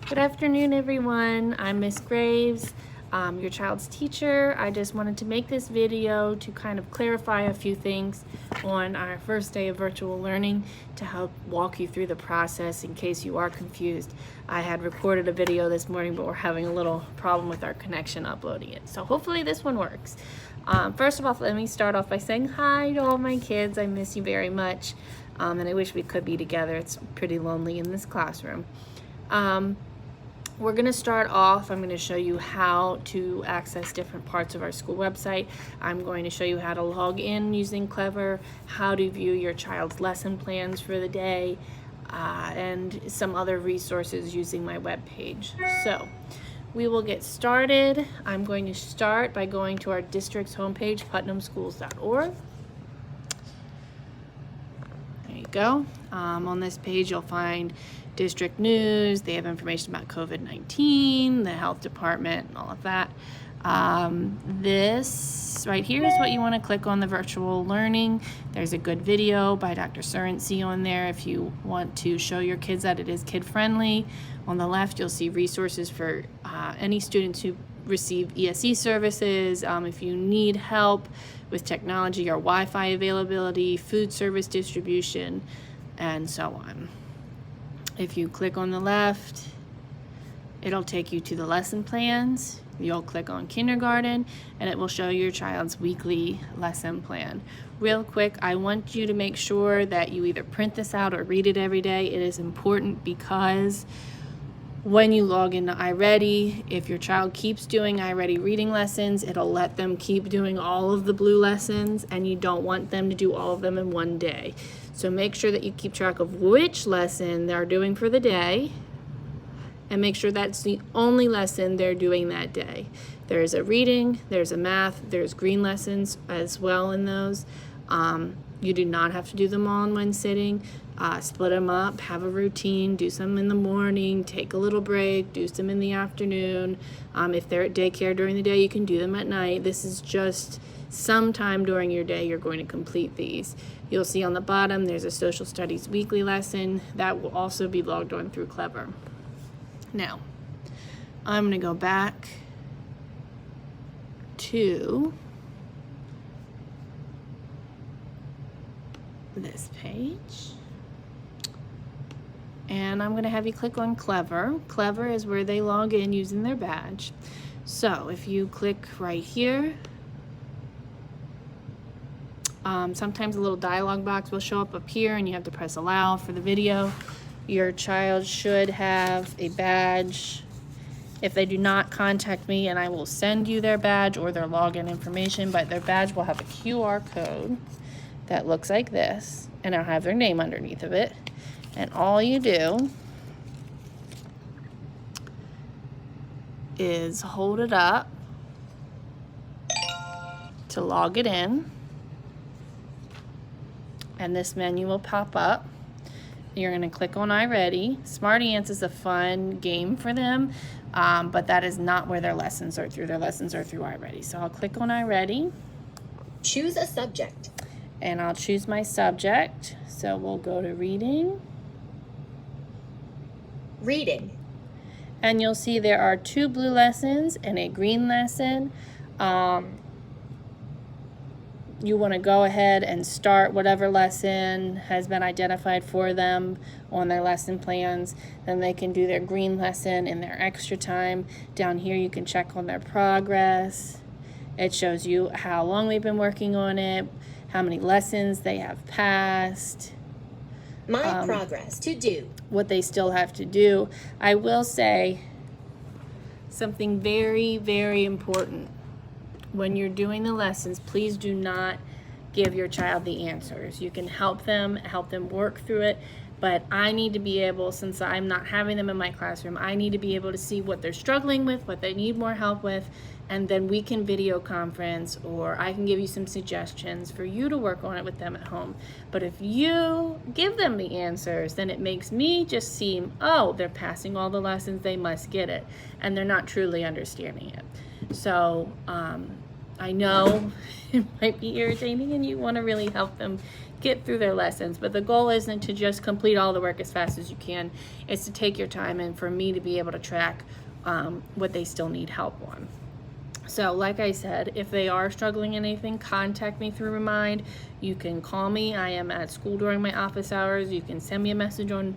Good afternoon, everyone. I'm Miss Graves, your child's teacher. I just wanted to make this video to kind of clarify a few things on our first day of virtual learning to help walk you through the process in case you are confused. I had recorded a video this morning, but we're having a little problem with our connection uploading it. So hopefully this one works. First of all, let me start off by saying hi to all my kids. I miss you very much, and I wish we could be together. It's pretty lonely in this classroom. We're going to start off. I'm going to show you how to access different parts of our school website. I'm going to show you how to log in using Clever, how to view your child's lesson plans for the day, and some other resources using my web page. So we will get started. I'm going to start by going to our district's homepage, putnamschools.org. There you go. On this page you'll find district news. They have information about COVID-19, the health department, and all of that. This right here is what you want to click on, the virtual learning. There's a good video by Dr. Surency on there if you want to show your kids that it is kid-friendly. On the left you'll see resources for any students who receive ESE services, if you need help with technology or Wi-Fi availability, food service distribution, and so on. If you click on the left, it'll take you to the lesson plans. You'll click on kindergarten and it will show your child's weekly lesson plan. Real quick, I want you to make sure that you either print this out or read it every day. It is important because when you log into iReady, if your child keeps doing iReady reading lessons, it'll let them keep doing all of the blue lessons, and you don't want them to do all of them in one day. So make sure that you keep track of which lesson they're doing for the day, and make sure that's the only lesson they're doing that day. There's a reading, there's a math, there's green lessons as well in those. You do not have to do them all in one sitting. Split them up, have a routine, do some in the morning, take a little break, do some in the afternoon. If they're at daycare during the day, you can do them at night. This is just sometime during your day you're going to complete these. You'll see on the bottom there's a social studies weekly lesson that will also be logged on through Clever. Now, I'm going to go back to this page. And I'm going to have you click on Clever. Clever is where they log in using their badge. So if you click right here, sometimes a little dialog box will show up here and you have to press allow for the video. Your child should have a badge. If they do not, contact me and I will send you their badge or their login information, but their badge will have a QR code that looks like this, and I'll have their name underneath of it. And all you do is hold it up to log it in, and this menu will pop up. You're going to click on iReady. Smarty Ants is a fun game for them, but that is not where their lessons are through. Their lessons are through iReady. So I'll click on iReady. Choose a subject. And I'll choose my subject. So we'll go to reading. Reading. And you'll see there are 2 blue lessons and a green lesson. You want to go ahead and start whatever lesson has been identified for them on their lesson plans. Then they can do their green lesson in their extra time. Down here you can check on their progress. It shows you how long we've been working on it, how many lessons they have passed. My progress to do. What they still have to do. I will say something very, very important. When you're doing the lessons, please do not give your child the answers. You can help them work through it, but I need to be able, since I'm not having them in my classroom, I need to be able to see what they're struggling with, what they need more help with, and then we can video conference, or I can give you some suggestions for you to work on it with them at home. But if you give them the answers, then it makes me just seem, oh, they're passing all the lessons, they must get it, and they're not truly understanding it. So I know it might be irritating and you want to really help them get through their lessons. But the goal isn't to just complete all the work as fast as you can. It's to take your time and for me to be able to track what they still need help on. So like I said, if they are struggling in anything, contact me through Remind. You can call me. I am at school during my office hours. You can send me a message on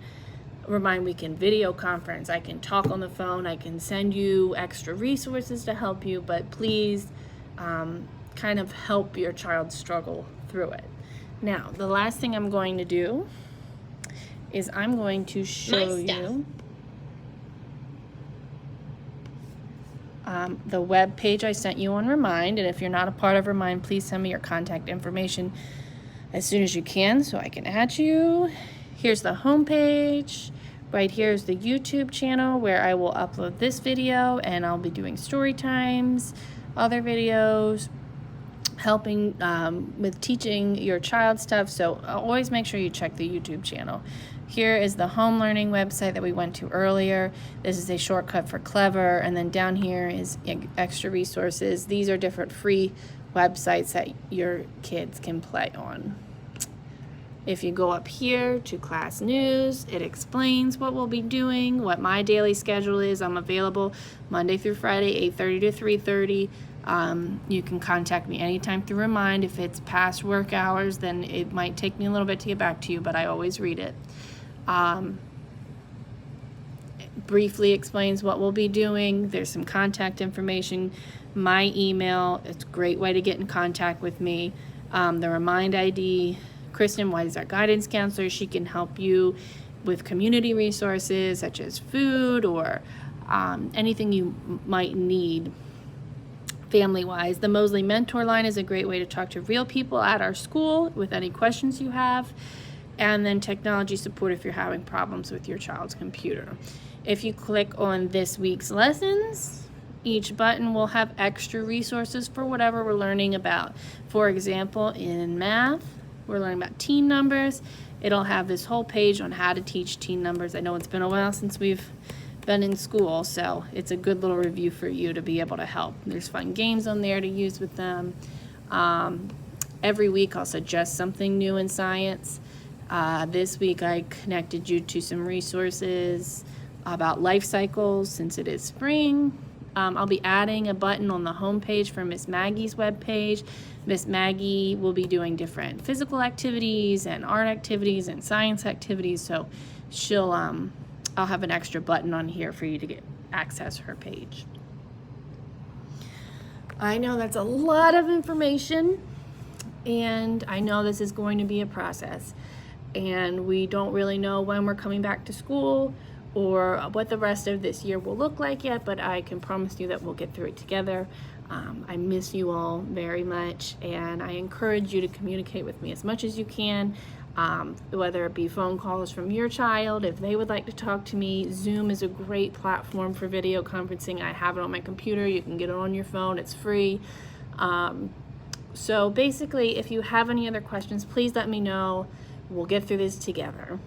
Remind. We can video conference. I can talk on the phone. I can send you extra resources to help you, but please kind of help your child struggle through it. Now, the last thing I'm going to do is I'm going to show you the web page I sent you on Remind. And if you're not a part of Remind, please send me your contact information as soon as you can so I can add you. Here's the home page. Right here is the YouTube channel where I will upload this video, and I'll be doing story times, other videos, helping with teaching your child stuff. So always make sure you check the YouTube channel. Here is the home learning website that we went to earlier. This is a shortcut for Clever, and then down here is extra resources. These are different free websites that your kids can play on. If you go up here to class news, it explains what we'll be doing, what my daily schedule is. I'm available Monday through Friday, 8:30 to 3:30. You can contact me anytime through Remind. If it's past work hours, then it might take me a little bit to get back to you, but I always read it. Briefly explains what we'll be doing. There's some contact information, my email. It's a great way to get in contact with me. The Remind ID, Kristen White is our guidance counselor. She can help you with community resources such as food or anything you might need family-wise. The Mosley Mentor Line is a great way to talk to real people at our school with any questions you have. And then technology support if you're having problems with your child's computer. If you click on this week's lessons, each button will have extra resources for whatever we're learning about. For example, in math, we're learning about teen numbers. It'll have this whole page on how to teach teen numbers. I know it's been a while since we've been in school, so it's a good little review for you to be able to help. There's fun games on there to use with them. Every week I'll suggest something new in science. This week I connected you to some resources about life cycles since it is spring. I'll be adding a button on the home page for Miss Maggie's webpage. Miss Maggie will be doing different physical activities and art activities and science activities, so she'll I'll have an extra button on here for you to get access her page. I know that's a lot of information, and I know this is going to be a process, and we don't really know when we're coming back to school or what the rest of this year will look like yet, but I can promise you that we'll get through it together. I miss you all very much, and I encourage you to communicate with me as much as you can, whether it be phone calls from your child, if they would like to talk to me. Zoom is a great platform for video conferencing. I have it on my computer. You can get it on your phone. It's free. So basically, if you have any other questions, please let me know. We'll get through this together.